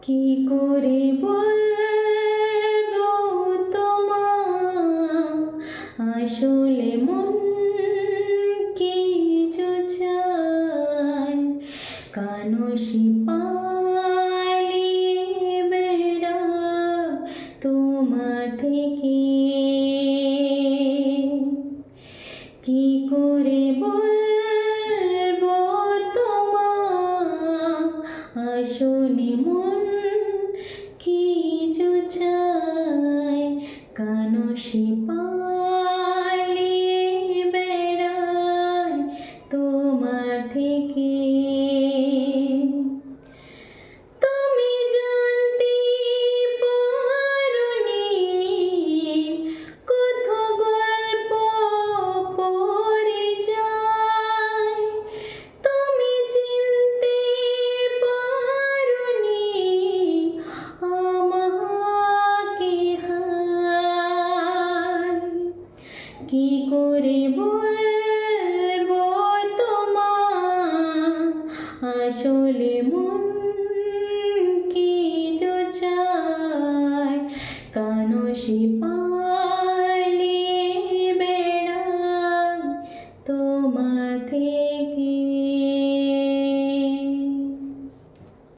কি করে বলবো তোমায় আসলে মন কি যে চায়, কানসি পালিয়ে বেড়াও তোমার থেকে। কি করে বলবো তোমায় আসলে মন কি যে চায়, কানসি পালিয়ে বেড়ায় তোমার থেকে। তুমি জানতে পারোনি কত গল্প পড়ে যায়, তুমি চিনতে পারোনি আমাকে হায়। কি করে বল